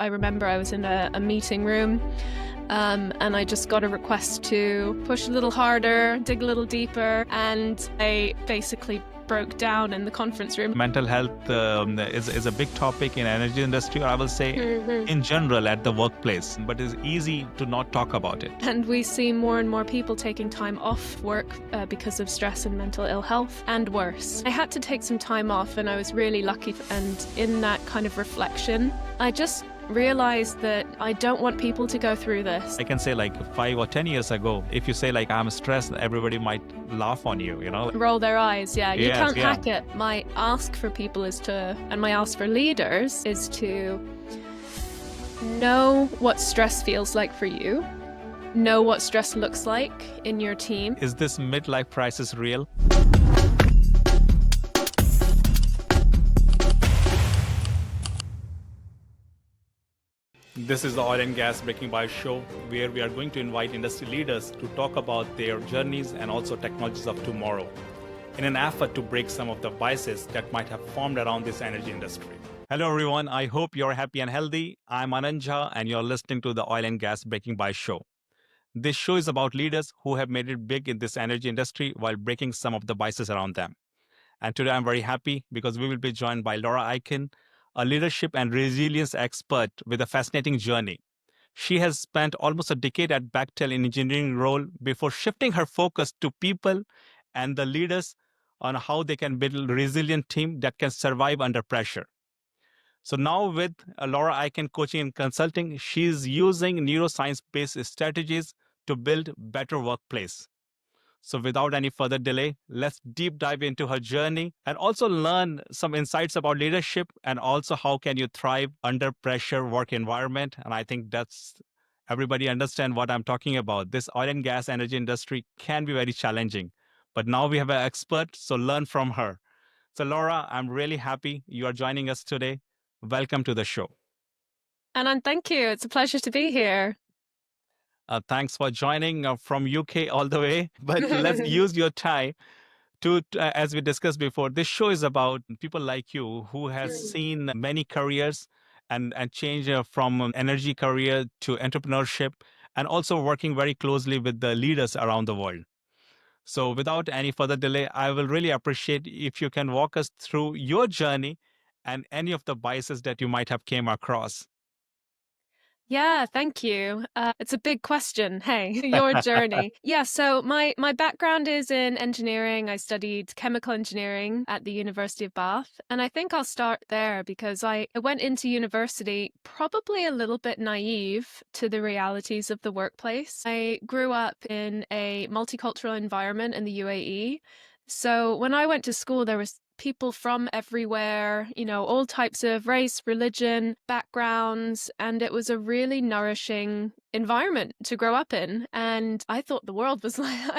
I remember I was in a meeting room and I just got a request to push a little harder, dig a little deeper, and I basically broke down in the conference room. Mental health is a big topic in energy industry, or I will say in general at the workplace, but it's easy to not talk about it. And we see more and more people taking time off work because of stress and mental ill health, and worse. I had to take some time off, and I was really lucky. And in that kind of reflection, I just realized that I don't want people to go through this. I can say like 5 or 10 years ago, if you say like I'm stressed, everybody might laugh on you, Roll their eyes, yeah. You Yes, can't yeah. hack it. My ask for people and my ask for leaders is to know what stress feels like for you, know what stress looks like in your team. Is this midlife crisis real? This is the Oil and Gas Breaking By show, where we are going to invite industry leaders to talk about their journeys and also technologies of tomorrow, in an effort to break some of the biases that might have formed around this energy industry. Hello everyone, I hope you're happy and healthy. I'm Ananja and you're listening to the Oil and Gas Breaking By show. This show is about leaders who have made it big in this energy industry while breaking some of the biases around them. And today I'm very happy because we will be joined by Laura Aiken, a leadership and resilience expert with a fascinating journey. She has spent almost a decade at Bechtel in engineering role before shifting her focus to people and the leaders on how they can build a resilient team that can survive under pressure. So now with Laura Aiken Coaching and Consulting, she's using neuroscience-based strategies to build better workplace. So without any further delay, let's deep dive into her journey and also learn some insights about leadership and also how can you thrive under pressure work environment. And I think that's everybody understand what I'm talking about. This oil and gas energy industry can be very challenging, but now we have an expert, so learn from her. So Laura, I'm really happy you are joining us today. Welcome to the show. And thank you. It's a pleasure to be here. Thanks for joining from UK all the way. But let's use your time to, as we discussed before, this show is about people like you who has seen many careers and change from energy career to entrepreneurship and also working very closely with the leaders around the world. So without any further delay, I will really appreciate if you can walk us through your journey and any of the biases that you might have came across. Yeah, thank you. It's a big question. Hey, your journey. Yeah, so my background is in engineering. I studied chemical engineering at the University of Bath. And I think I'll start there because I went into university probably a little bit naive to the realities of the workplace. I grew up in a multicultural environment in the UAE. So when I went to school, there was people from everywhere, all types of race, religion, backgrounds, and it was a really nourishing environment to grow up in. And I thought the world was like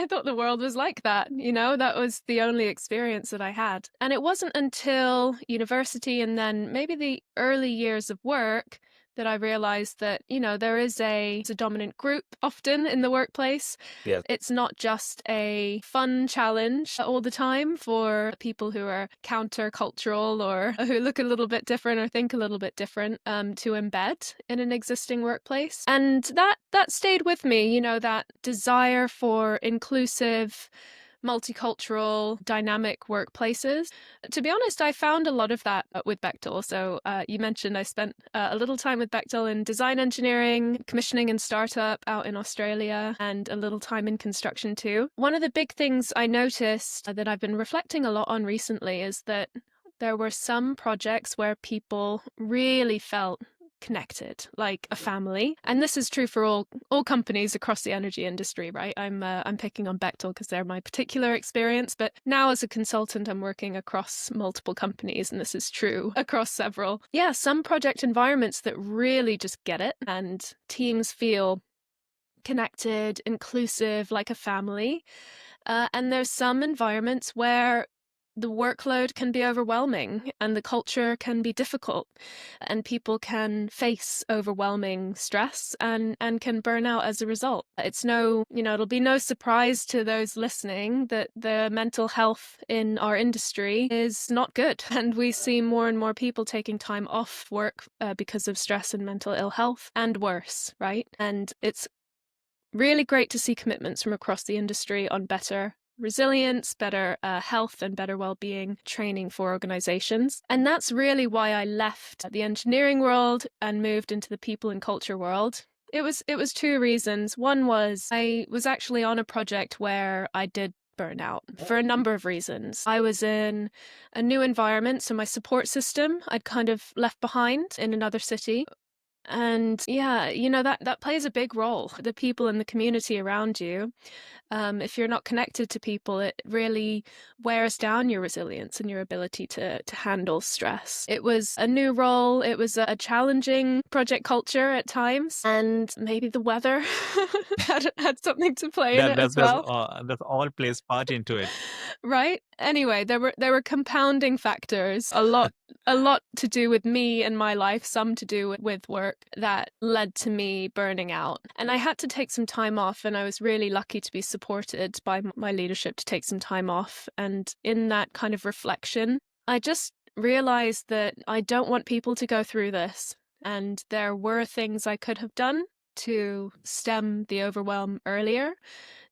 that, that was the only experience that I had. And it wasn't until university and then maybe the early years of work that I realized that, there is a dominant group often in the workplace. Yes. It's not just a fun challenge all the time for people who are countercultural or who look a little bit different or think a little bit different to embed in an existing workplace. And that stayed with me, that desire for inclusive, multicultural, dynamic workplaces. To be honest, I found a lot of that with Bechtel. So you mentioned I spent a little time with Bechtel in design engineering, commissioning and startup out in Australia, and a little time in construction too. One of the big things I noticed that I've been reflecting a lot on recently is that there were some projects where people really felt connected, like a family. And this is true for all companies across the energy industry, right? I'm picking on Bechtel because they're my particular experience, but now as a consultant, I'm working across multiple companies, and this is true across several. Yeah, some project environments that really just get it, and teams feel connected, inclusive, like a family. And there's some environments where the workload can be overwhelming and the culture can be difficult, and people can face overwhelming stress and can burn out as a result. It's no, it'll be no surprise to those listening that the mental health in our industry is not good. And we see more and more people taking time off work because of stress and mental ill health, and worse, right? And it's really great to see commitments from across the industry on better resilience, better health, and better well-being training for organizations. And that's really why I left the engineering world and moved into the people and culture world. It was two reasons. One was I was actually on a project where I did burnout for a number of reasons. I was in a new environment, so my support system I'd kind of left behind in another city. And yeah, that plays a big role. The people in the community around you. If you're not connected to people, it really wears down your resilience and your ability to handle stress. It was a new role. It was a challenging project culture at times, and maybe the weather had something to play in That it as that's that's well. uh, that all plays part into it. Right? Anyway, there were compounding factors, a lot to do with me and my life, some to do with work, that led to me burning out. And I had to take some time off, and I was really lucky to be supported by my leadership to take some time off. And in that kind of reflection, I just realized that I don't want people to go through this. And there were things I could have done to stem the overwhelm earlier.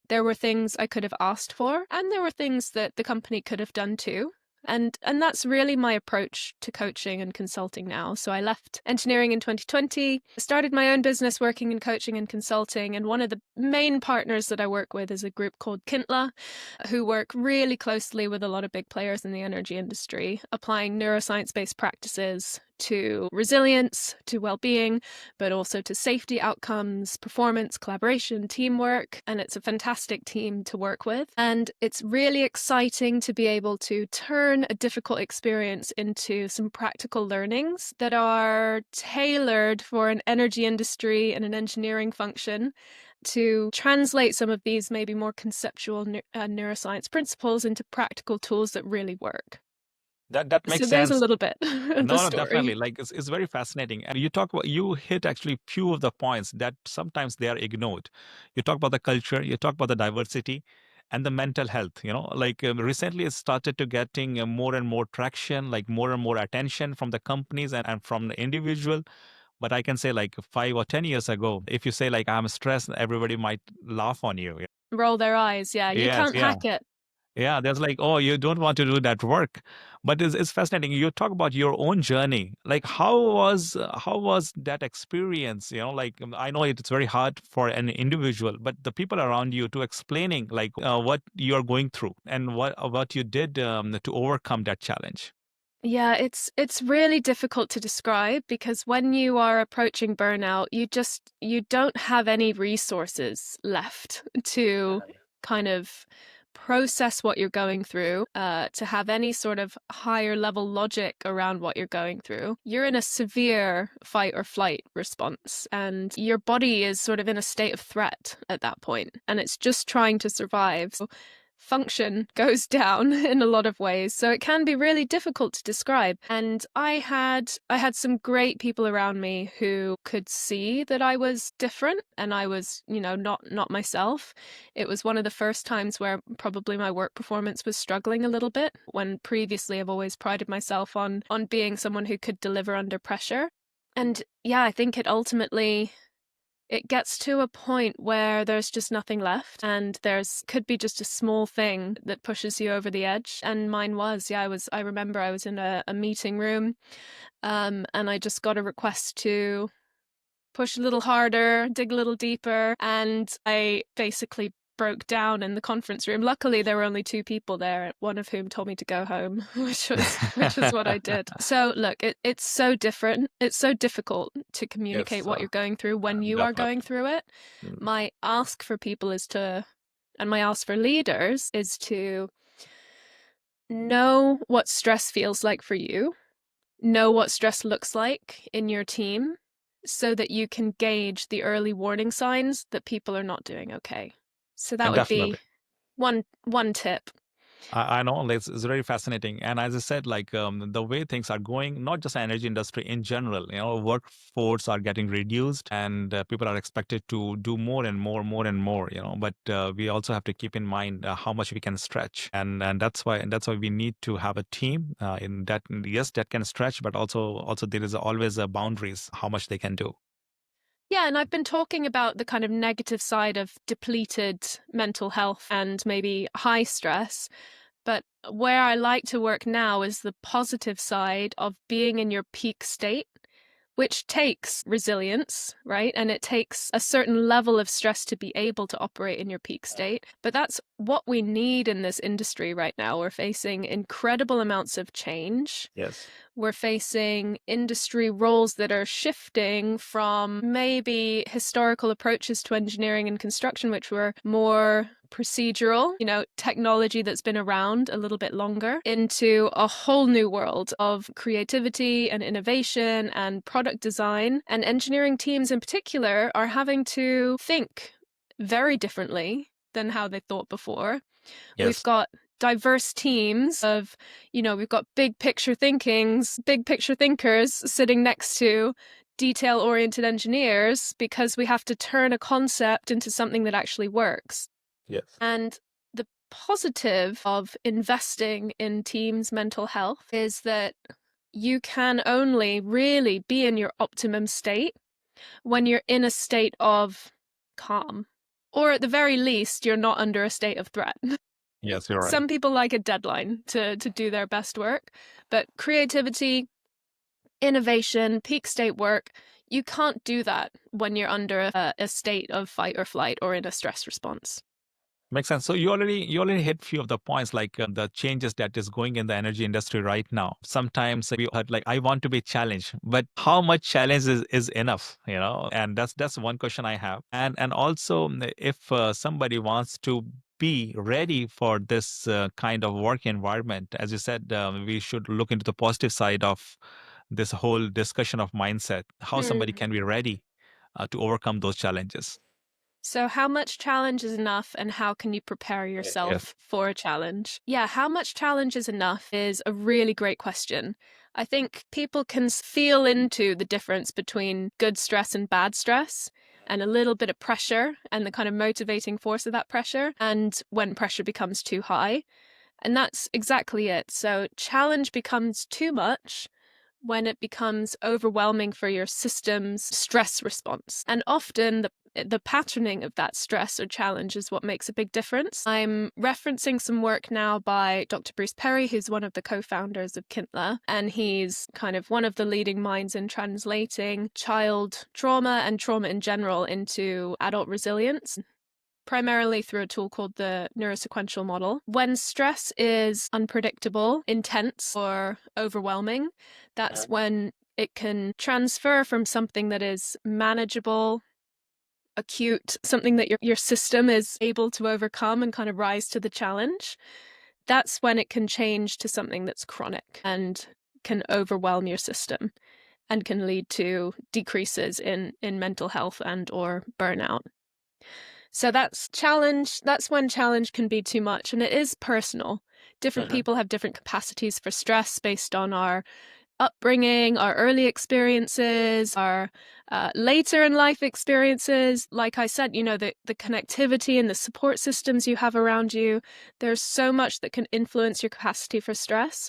There were things I could have asked for, and there were things that the company could have done too. And that's really my approach to coaching and consulting now. So I left engineering in 2020, started my own business working in coaching and consulting, and one of the main partners that I work with is a group called Kintla, who work really closely with a lot of big players in the energy industry, applying neuroscience-based practices to resilience, to well-being, but also to safety outcomes, performance, collaboration, teamwork. And it's a fantastic team to work with. And it's really exciting to be able to turn a difficult experience into some practical learnings that are tailored for an energy industry and an engineering function, to translate some of these maybe more conceptual neuroscience principles into practical tools that really work. That So makes there's a sense. little bit of the No, no, story. definitely. Like it's very fascinating. And you hit actually few of the points that sometimes they are ignored. You talk about the culture, you talk about the diversity and the mental health, like recently it started to getting more and more traction, like more and more attention from the companies and from the individual. But I can say like 5 or 10 years ago, if you say like I'm stressed, everybody might laugh on you. Roll their eyes. Yeah, you Yes, can't yeah. hack it. Yeah, there's like, oh, you don't want to do that work, but it's fascinating. You talk about your own journey. Like, how was that experience? Like I know it's very hard for an individual, but the people around you to explaining like what you are going through and what you did to overcome that challenge. Yeah, it's really difficult to describe, because when you are approaching burnout, you don't have any resources left to kind of process what you're going through, to have any sort of higher level logic around what you're going through. You're in a severe fight or flight response, and your body is sort of in a state of threat at that point, and it's just trying to survive. So function goes down in a lot of ways, so it can be really difficult to describe. And I had some great people around me who could see that I was different and I was, not myself. It was one of the first times where probably my work performance was struggling a little bit, when previously I've always prided myself on being someone who could deliver under pressure. And yeah, I think it gets to a point where there's just nothing left, and there's could be just a small thing that pushes you over the edge. And mine was, yeah, I remember I was in a meeting room, and I just got a request to push a little harder, dig a little deeper, and I basically broke down in the conference room. Luckily, there were only two people there, one of whom told me to go home, which is what I did. So look, it's so different. It's so difficult to communicate Yes, what you're going through when you are going definitely. through it. Mm. My ask for people is to, and my ask for leaders is to know what stress feels like for you, know what stress looks like in your team, so that you can gauge the early warning signs that people are not doing okay. So that And would definitely. be one tip. I know it's very fascinating, and as I said, like the way things are going, not just energy industry in general, workforce are getting reduced, and people are expected to do more and more, more and more. But we also have to keep in mind how much we can stretch, and that's why we need to have a team in that. Yes, that can stretch, but also there is always a boundaries how much they can do. Yeah, and I've been talking about the kind of negative side of depleted mental health and maybe high stress. But where I like to work now is the positive side of being in your peak state, which takes resilience, right? And it takes a certain level of stress to be able to operate in your peak state. But that's what we need in this industry right now. We're facing incredible amounts of change. Yes. We're facing industry roles that are shifting from maybe historical approaches to engineering and construction, which were more procedural, technology that's been around a little bit longer, into a whole new world of creativity and innovation and product design. And engineering teams in particular are having to think very differently than how they thought before. We've Yes. got diverse teams of, we've got big picture thinkers sitting next to detail oriented engineers because we have to turn a concept into something that actually works. Yes. And the positive of investing in teams' mental health is that you can only really be in your optimum state when you're in a state of calm. Or at the very least, you're not under a state of threat. Yes, you're right. Some people like a deadline to do their best work, but creativity, innovation, peak state work, you can't do that when you're under a state of fight or flight or in a stress response. Makes sense. So you already hit few of the points, like the changes that is going in the energy industry right now. Sometimes we heard like, I want to be challenged, but how much challenge is enough? And that's one question I have. And also, if somebody wants to be ready for this kind of work environment, as you said, we should look into the positive side of this whole discussion of mindset. How somebody Hmm. can be ready to overcome those challenges. So, how much challenge is enough, and how can you prepare Yes. yourself for a challenge? Yeah, how much challenge is enough is a really great question. I think people can feel into the difference between good stress and bad stress, and a little bit of pressure and the kind of motivating force of that pressure, and when pressure becomes too high. And that's exactly it. So, challenge becomes too much when it becomes overwhelming for your system's stress response. And often the patterning of that stress or challenge is what makes a big difference. I'm referencing some work now by Dr. Bruce Perry, who's one of the co-founders of Kintla, and he's kind of one of the leading minds in translating child trauma and trauma in general into adult resilience, primarily through a tool called the neurosequential model. When stress is unpredictable, intense, or overwhelming, that's when it can transfer from something that is manageable, acute, something that your system is able to overcome and kind of rise to the challenge. That's when it can change to something that's chronic and can overwhelm your system and can lead to decreases in mental health and or burnout. So that's when challenge can be too much, and it is personal. Different people have different capacities for stress based on our upbringing, our early experiences, our later in life experiences. Like I said, the connectivity and the support systems you have around you, there's so much that can influence your capacity for stress.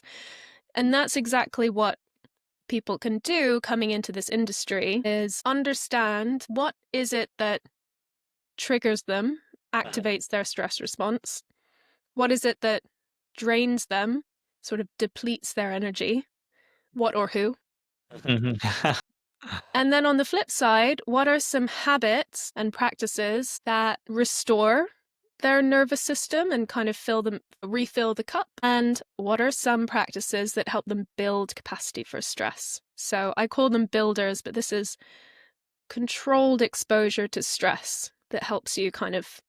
And that's exactly what people can do coming into this industry, is understand what is it that triggers them, activates their stress response? What is it that drains them, sort of depletes their energy? What or who? Mhm. And then on the flip side, what are some habits and practices that restore their nervous system and kind of refill the cup? And what are some practices that help them build capacity for stress? So I call them builders, but this is controlled exposure to stress that helps you kind of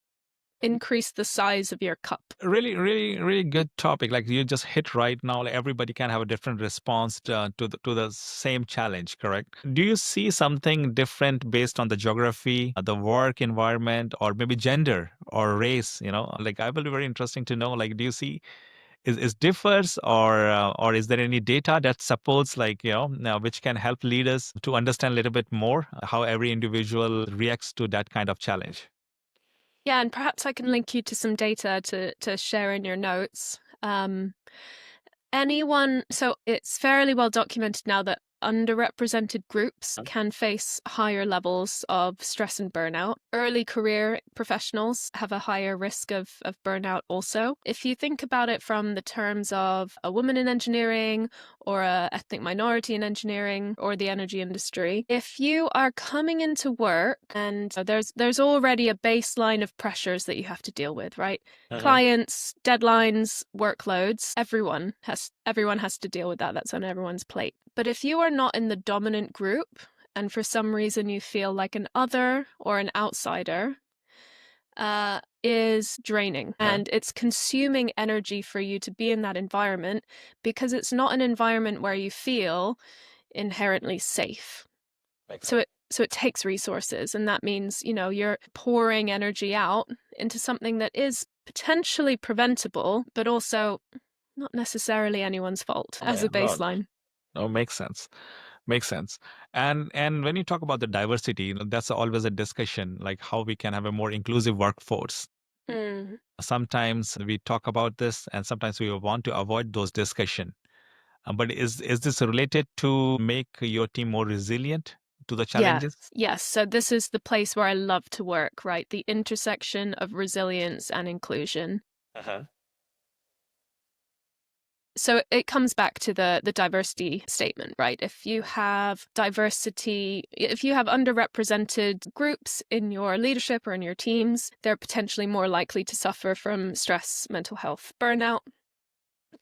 increase the size of your cup. Really, really, really good topic. Like you just hit right now. Like everybody can have a different response to the same challenge. Correct? Do you see something different based on the geography, the work environment, or maybe gender or race? Like I will be very interesting to know. Like, do you see is differs, or is there any data that supports, like, now, which can help leaders to understand a little bit more how every individual reacts to that kind of challenge? Yeah, and perhaps I can link you to some data to share in your notes. So it's fairly well documented now that underrepresented groups can face higher levels of stress and burnout. Early career professionals have a higher risk of burnout also. If you think about it from the terms of a woman in engineering or a ethnic minority in engineering or the energy industry, if you are coming into work and there's already a baseline of pressures that you have to deal with, right? Clients, deadlines, workloads, everyone has to deal with that. That's on everyone's plate. But if you are not in the dominant group and for some reason you feel like an other or an outsider, is draining and it's consuming energy for you to be in that environment because it's not an environment where you feel inherently safe. So it takes resources, and that means, you're pouring energy out into something that is potentially preventable, but also not necessarily anyone's fault as Yeah, a baseline. no, makes sense. Makes sense. And when you talk about the diversity, that's always a discussion, like how we can have a more inclusive workforce. Mm. Sometimes we talk about this, and sometimes we want to avoid those discussion. But is this related to make your team more resilient to the Yes, challenges? yes. So this is the place where I love to work, right? The intersection of resilience and inclusion. Uh-huh. So it comes back to the diversity statement, right? If you have diversity, if you have underrepresented groups in your leadership or in your teams, they're potentially more likely to suffer from stress, mental health, burnout,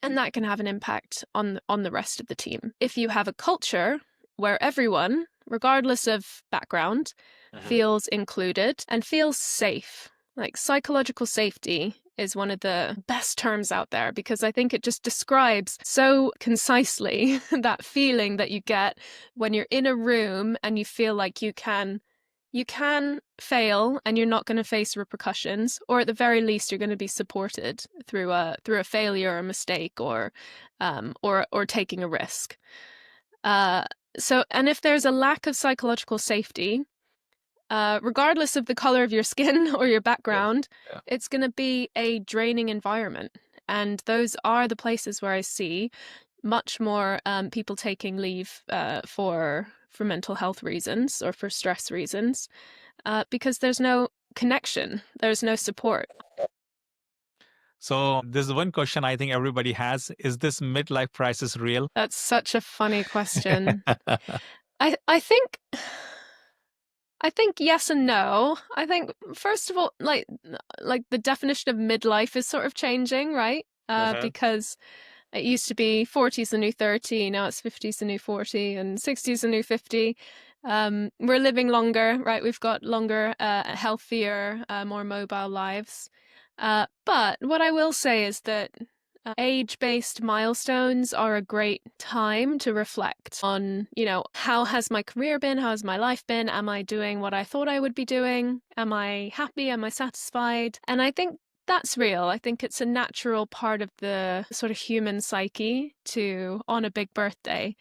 and that can have an impact on the rest of the team. If you have a culture where everyone, regardless of background, feels included and feels safe, like psychological safety is one of the best terms out there because I think it just describes so concisely that feeling that you get when you're in a room and you feel like you can fail and you're not going to face repercussions, or at the very least you're going to be supported through a failure or a mistake or taking a risk. And if there's a lack of psychological safety, regardless of the color of your skin or your background, Yeah. it's going to be a draining environment. And those are the places where I see much more people taking leave for mental health reasons or for stress reasons, because there's no connection, there's no support. So there's one question I think everybody has: is this midlife crisis real? That's such a funny question. I think yes and no. I think first of all, like the definition of midlife is sort of changing, right? Because it used to be 40's the new 30, now it's 50's the new 40, and 60's the new 50. We're living longer, right? We've got longer, healthier, more mobile lives. But what I will say is that age-based milestones are a great time to reflect on, how has my career been? How has my life been? Am I doing what I thought I would be doing? Am I happy? Am I satisfied? And I think that's real. I think it's a natural part of the sort of human psyche to, on a big birthday,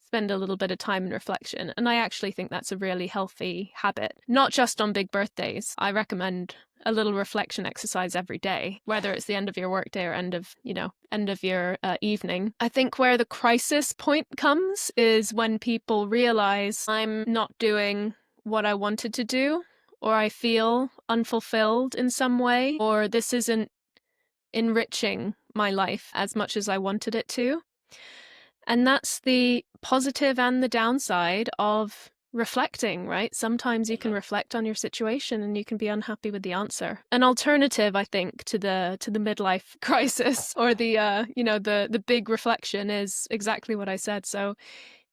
spend a little bit of time in reflection. And I actually think that's a really healthy habit, not just on big birthdays. I recommend a little reflection exercise every day, whether it's the end of your workday or end of your evening. I think where the crisis point comes is when people realize I'm not doing what I wanted to do, or I feel unfulfilled in some way, or this isn't enriching my life as much as I wanted it to. And that's the positive and the downside of reflecting, right? Sometimes you can reflect on your situation and you can be unhappy with the answer. An alternative, I think, to the midlife crisis or the big reflection is exactly what I said. So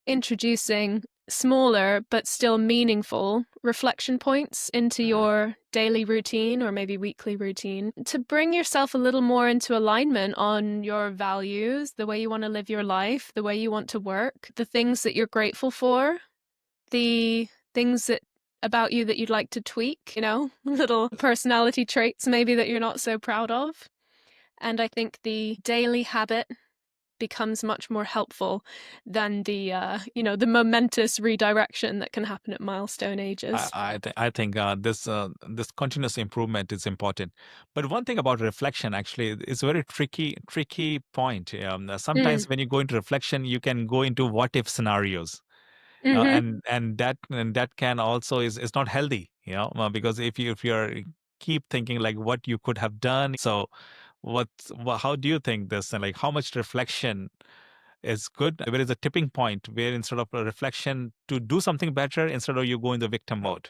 introducing smaller but still meaningful reflection points into your daily routine or maybe weekly routine to bring yourself a little more into alignment on your values, the way you want to live your life, the way you want to work, the things that you're grateful for, the things that about you that you'd like to tweak, little personality traits maybe that you're not so proud of. And I think the daily habit becomes much more helpful than the momentous redirection that can happen at milestone ages. I think this continuous improvement is important. But one thing about reflection actually is a very tricky point. Mm. Sometimes when you go into reflection, you can go into what if scenarios, Hmm. and that can also is not healthy. Because if you're keep thinking like what you could have done. So how do you think this, and like how much reflection is good? Where is a tipping point where instead of a reflection to do something better, instead of you go in the victim mode?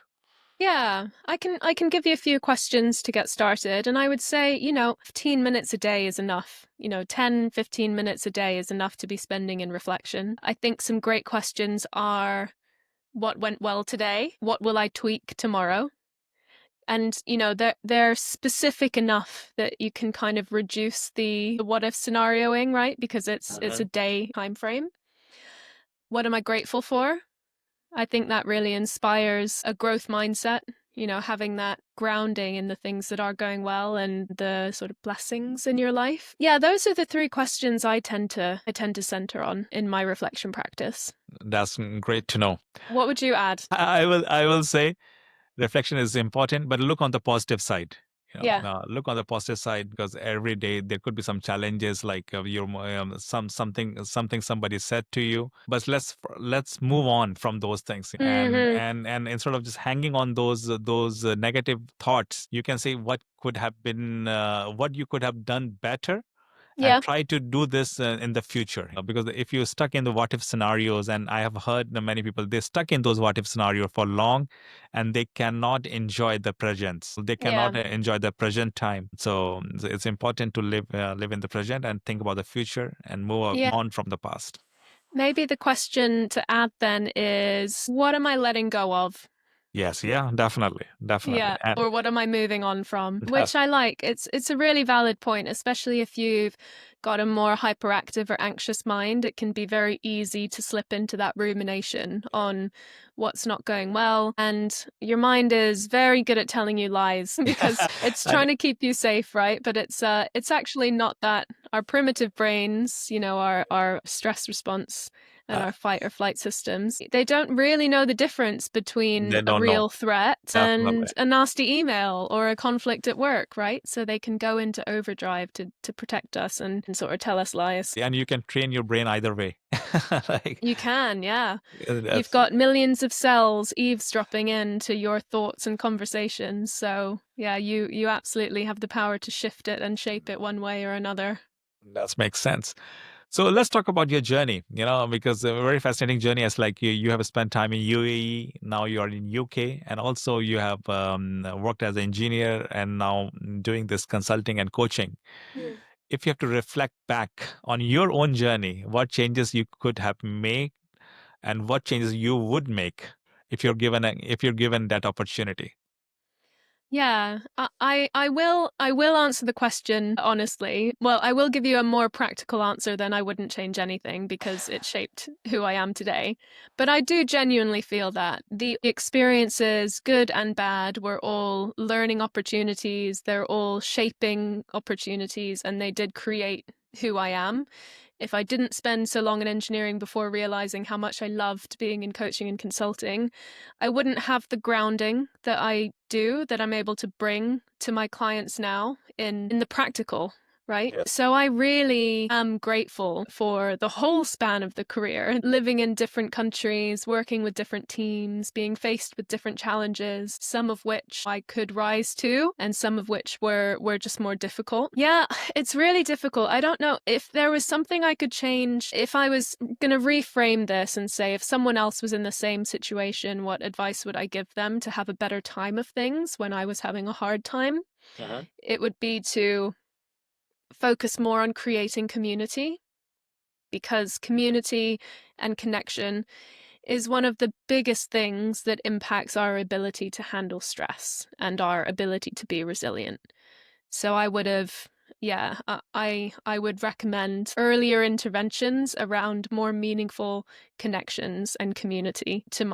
Yeah, I can give you a few questions to get started. And I would say, 15 minutes a day is enough. 10, 15 minutes a day is enough to be spending in reflection. I think some great questions are, what went well today? What will I tweak tomorrow? And they're specific enough that you can kind of reduce the what if scenarioing, right? Because it's a day time frame. What am I grateful for? I think that really inspires a growth mindset, having that grounding in the things that are going well and the sort of blessings in your life. Yeah, those are the three questions I tend to center on in my reflection practice. That's great to know. What would you add? I will say reflection is important, but look on the positive side. Yeah. Look on the positive side, because every day there could be some challenges, like something somebody said to you. But let's move on from those things, Hmm. and instead of just hanging on those negative thoughts, you can say what you could have done better, and Yeah. try to do this in the future. Because if you're stuck in the what if scenarios, and I have heard many people, they're stuck in those what if scenarios for long, and they cannot enjoy the present. They Yeah. cannot enjoy the present time. So it's important to live in the present and think about the future and move Yeah. on from the past. Maybe the question to add then is, what am I letting go of? Yes, yeah, definitely, Yeah, and or what am I moving on from? Which that's I like. It's a really valid point, especially if you've got a more hyperactive or anxious mind. It can be very easy to slip into that rumination on what's not going well, and your mind is very good at telling you lies because it's trying and to keep you safe, right? But it's actually not that. Our primitive brains, our stress response and uh, our fight or flight systems, they don't really know the difference between they a don't know. real threat Definitely. and a nasty email or a conflict at work, right? So they can go into overdrive to protect us and sort of tell us lies. And you can train your brain either way. Like You can, yeah. You've that's got millions of cells eavesdropping into your thoughts and conversations. So yeah, you absolutely have the power to shift it and shape it one way or another. that makes sense. So let's talk about your journey, because a very fascinating journey. As like you have spent time in UAE, now you are in UK, and also you have worked as an engineer and now doing this consulting and coaching. Hmm. If you have to reflect back on your own journey, what changes you could have made, and what changes you would make if you're given that opportunity? Yeah, I will answer the question honestly. Well, I will give you a more practical answer than I wouldn't change anything because it shaped who I am today. But I do genuinely feel that the experiences, good and bad, were all learning opportunities. They're all shaping opportunities, and they did create who I am. If I didn't spend so long in engineering before realizing how much I loved being in coaching and consulting, I wouldn't have the grounding that I do, that I'm able to bring to my clients now in the practical. Right. Yes. So I really am grateful for the whole span of the career, living in different countries, working with different teams, being faced with different challenges, some of which I could rise to and some of which were just more difficult. Yeah, it's really difficult. I don't know if there was something I could change. If I was going to reframe this and say, if someone else was in the same situation, what advice would I give them to have a better time of things when I was having a hard time? It would be to focus more on creating community, because community and connection is one of the biggest things that impacts our ability to handle stress and our ability to be resilient. So I would have yeah, I would recommend earlier interventions around more meaningful connections and community to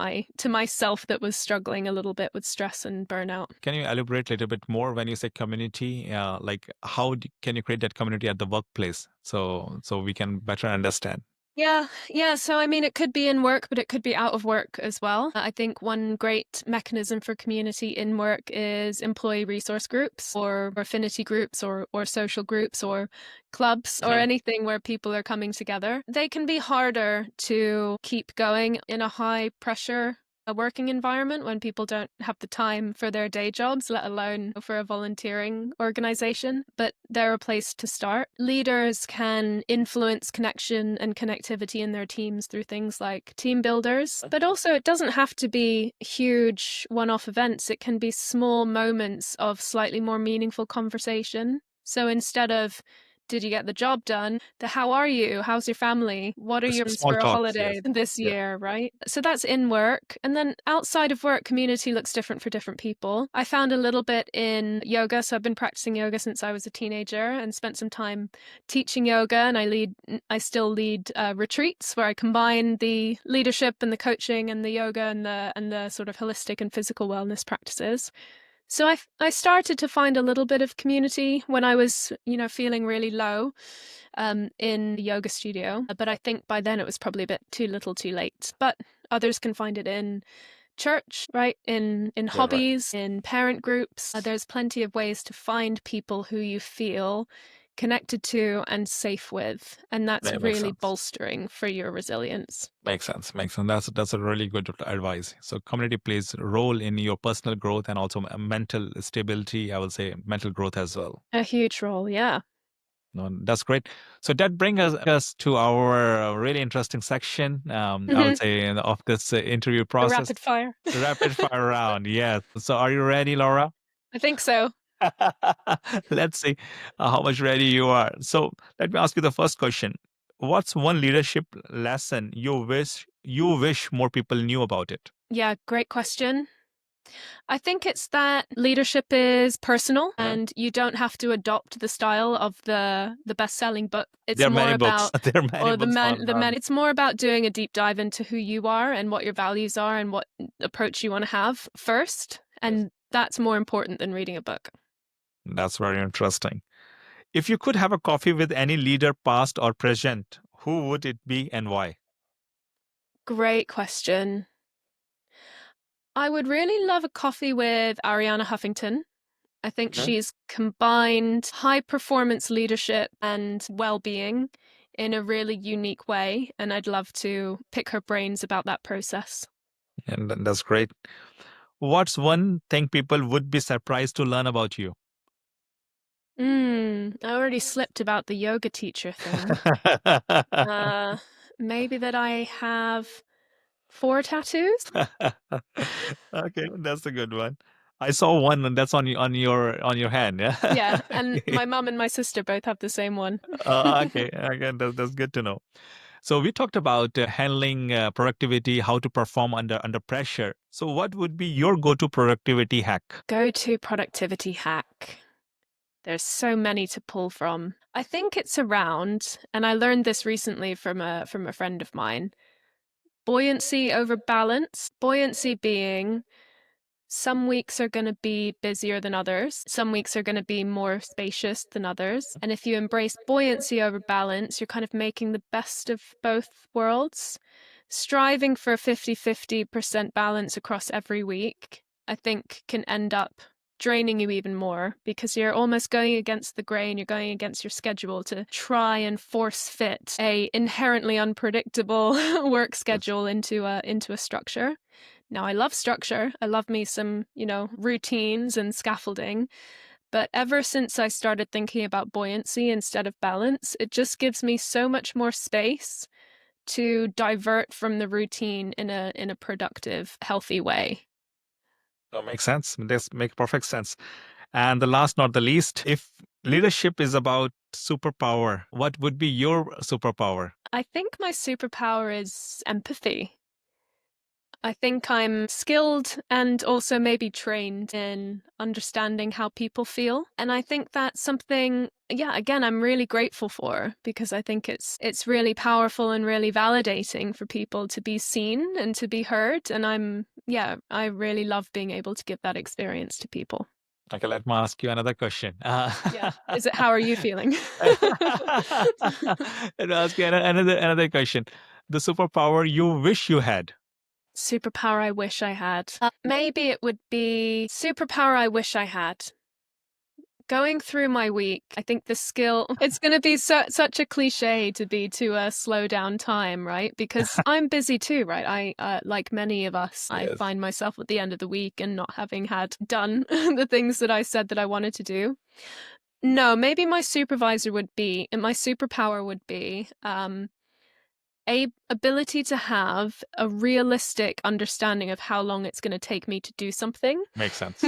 myself that was struggling a little bit with stress and burnout. Can you elaborate a little bit more when you say community? Like how can you create that community at the workplace so we can better understand? Yeah, yeah. So, I mean, it could be in work, but it could be out of work as well. I think one great mechanism for community in work is employee resource groups or affinity groups or social groups or clubs or Mhm. anything where people are coming together. They can be harder to keep going in a high pressure a working environment when people don't have the time for their day jobs, let alone for a volunteering organization, but they're a place to start. Leaders can influence connection and connectivity in their teams through things like team builders, but also it doesn't have to be huge one off events. It can be small moments of slightly more meaningful conversation. So instead of, did you get the job done? The how are you? How's your family? What are your plans Small for a talks, yes. holiday this Yeah. year, right? So that's in work. And then outside of work, community looks different for different people. I found a little bit in yoga. So I've been practicing yoga since I was a teenager and spent some time teaching yoga. And I still lead retreats where I combine the leadership and the coaching and the yoga and the sort of holistic and physical wellness practices. So I started to find a little bit of community when I was, feeling really low in the yoga studio. But I think by then it was probably a bit too little too late. But others can find it in church, right? In You're right. hobbies, in parent groups. There's plenty of ways to find people who you feel connected to and safe with. And that's That makes really sense. bolstering for your resilience. Makes sense. Makes sense. That's a really good advice. So community plays a role in your personal growth and also mental stability. I would say mental growth as well. A huge role, yeah. No, that's great. So that brings us to our really interesting section. I would The say of this interview process, rapid fire. rapid fire round. Yes. So are you ready, Laura? I think so. Let's see how much ready you are. So let me ask you the first question. What's one leadership lesson you wish more people knew about it? Yeah, great question. I think it's that leadership is personal and you don't have to adopt the style of the best-selling book. It's There are more many books. about There are many or books the on. men it's more about doing a deep dive into who you are and what your values are and what approach you want to have first. Yes. And that's more important than reading a book. That's very interesting. If you could have a coffee with any leader, past or present, who would it be and why? Great question. I would really love a coffee with Ariana Huffington. I think Okay. she's combined high performance leadership and well being in a really unique way. And I'd love to pick her brains about that process. And that's great. What's one thing people would be surprised to learn about you? I already slipped about the yoga teacher thing. Uh, Maybe that I have 4 tattoos? Okay, that's a good one. I saw one, and that's on your hand. Yeah. Yeah, and Okay. my mum and my sister both have the same one. Okay. Again, that's good to know. So we talked about handling productivity, how to perform under pressure. So what would be your go-to productivity hack? Go to productivity hack. There's so many to pull from. I think it's around, and I learned this recently from a friend of mine. Buoyancy over balance. Buoyancy being some weeks are going to be busier than others. Some weeks are going to be more spacious than others. And if you embrace buoyancy over balance, you're kind of making the best of both worlds. Striving for a 50-50% balance across every week, I think can end up draining you even more because you're almost going against the grain, you're going against your schedule to try and force fit a inherently unpredictable work Yes. schedule into a structure. Now, I love structure. I love me some, routines and scaffolding. But ever since I started thinking about buoyancy instead of balance, it just gives me so much more space to divert from the routine in a productive, healthy way. That makes sense. This makes perfect sense. And the last, not the least, if Mhm. leadership is about superpower, what would be your superpower? I think my superpower is empathy. I think I'm skilled and also maybe trained in understanding how people feel. And I think that's something, yeah, again, I'm really grateful for because I think it's really powerful and really validating for people to be seen and to be heard. And yeah, I really love being able to give that experience to people. Okay, let me ask you another question. Yeah. Is it how are you feeling? Let me ask you another question. The superpower you wish you had. Superpower I wish I had. Maybe it would be superpower I wish I had. Going through my week, I think the skill, it's going to be such a cliche to be to slow down time, right? Because I'm busy too, right? like many of us, I Yes. find myself at the end of the week and not having had done the things that I said that I wanted to do. No, maybe my superpower would be a ability to have a realistic understanding of how long it's going to take me to do something. Makes sense.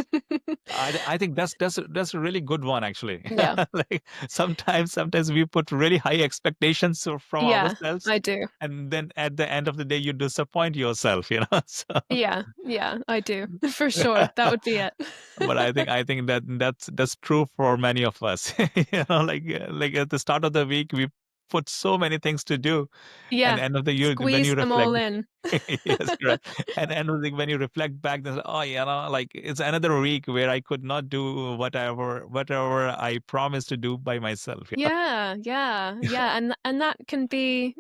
I think that's a really good one actually. Yeah. Like sometimes we put really high expectations from Yeah, ourselves, I do. and then at the end of the day you disappoint yourself, you know. So Yeah, yeah, I do. For sure. That would be it. but I think that's true for many of us. Like at the start of the week we put so many things to do, and Yeah, end of the year when squeeze you them reflect. all in. Yes, correct. And when you reflect back, then oh, like it's another week where I could not do whatever I promised to do by myself. Yeah, yeah, yeah, and that can be,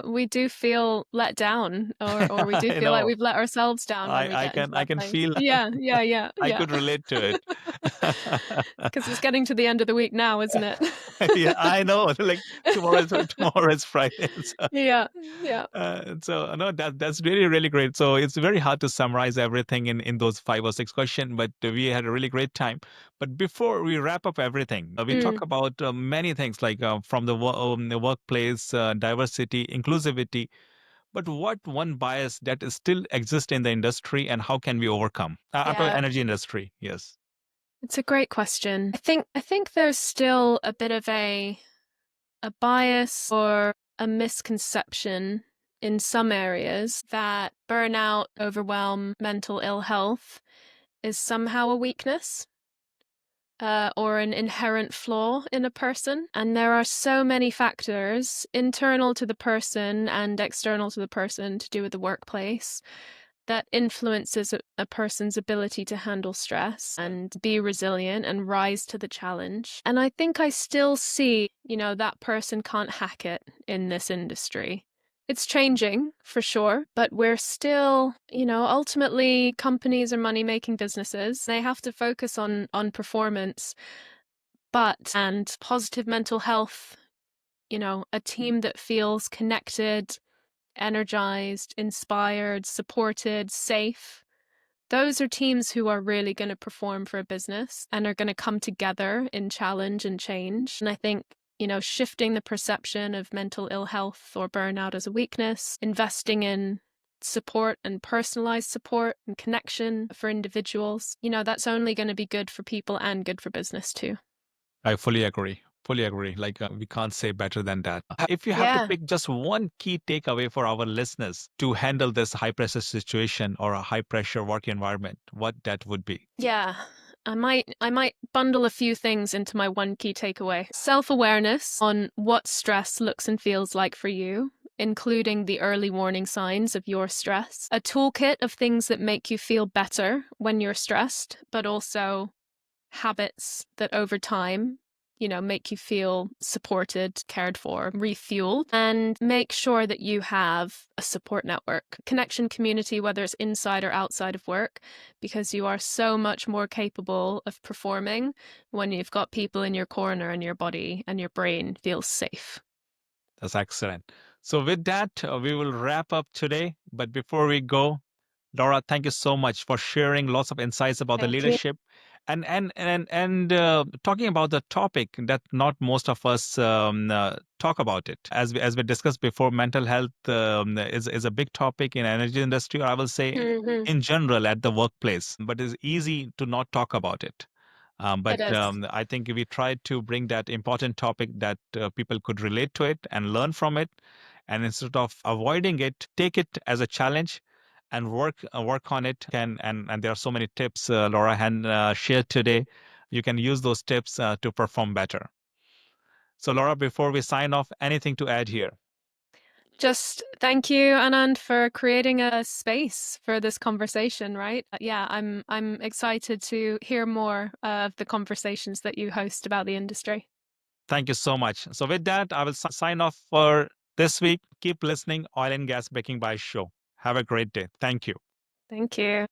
we do feel let down or we do I feel like know. we've let ourselves down when we I get into can I that can place. feel. Yeah, yeah, yeah, I yeah. could relate to it. Because it's getting to the end of the week now, isn't it? Yeah, I know. Like tomorrow is Friday. So Yeah, yeah. no, that's really great. So it's very hard to summarize everything in those 5 or 6 questions, but we had a really great time. But before we wrap up everything, we talk Mm, about many things like from the workplace, diversity, inclusivity. But what one bias that is still exists in the industry, and how can we overcome? I'm talking yeah. energy industry. Yes, It's a great question. I think there's still a bit of a bias or a misconception in some areas that burnout, overwhelm, mental ill health is somehow a weakness. Or an inherent flaw in a person. And there are so many factors, internal to the person and external to the person, to do with the workplace that influences a person's ability to handle stress and be resilient and rise to the challenge. And I think I still see, that person can't hack it in this industry. It's changing for sure, but we're still, ultimately companies are money making businesses. They have to focus on performance, and positive mental health, a team that feels connected, energized, inspired, supported, safe. Those are teams who are really going to perform for a business and are going to come together in challenge and change. And I think, shifting the perception of mental ill health or burnout as a weakness, investing in support and personalized support and connection for individuals, that's only going to be good for people and good for business too. I fully agree. Fully agree. Like we can't say better than that. If you have to Yeah. pick just one key takeaway for our listeners to handle this high pressure situation or a high pressure work environment, what that would be? Yeah. I might bundle a few things into my one key takeaway. Self-awareness on what stress looks and feels like for you, including the early warning signs of your stress. A toolkit of things that make you feel better when you're stressed, but also habits that over time, make you feel supported, cared for, refueled, and make sure that you have a support network, connection community, whether it's inside or outside of work, because you are so much more capable of performing when you've got people in your corner and your body and your brain feels safe. That's excellent. So with that, we will wrap up today. But before we go, Laura, thank you so much for sharing lots of insights about the Thank you. leadership and talking about the topic that not most of us talk about it. As we discussed before, mental health is a big topic in energy industry, or I will say Hmm. in general at the workplace, but it's easy to not talk about it. But It is. I think we tried to bring that important topic that people could relate to it and learn from it. And instead of avoiding it, take it as a challenge and work on it. And there are so many tips Laura had shared today. You can use those tips to perform better. So, Laura, before we sign off, anything to add here? Just thank you, Anand, for creating a space for this conversation, right? Yeah, I'm excited to hear more of the conversations that you host about the industry. Thank you so much. So, with that, I will sign off for this week. Keep listening, Oil and Gas Breaking by Show. Have a great day. Thank you. Thank you.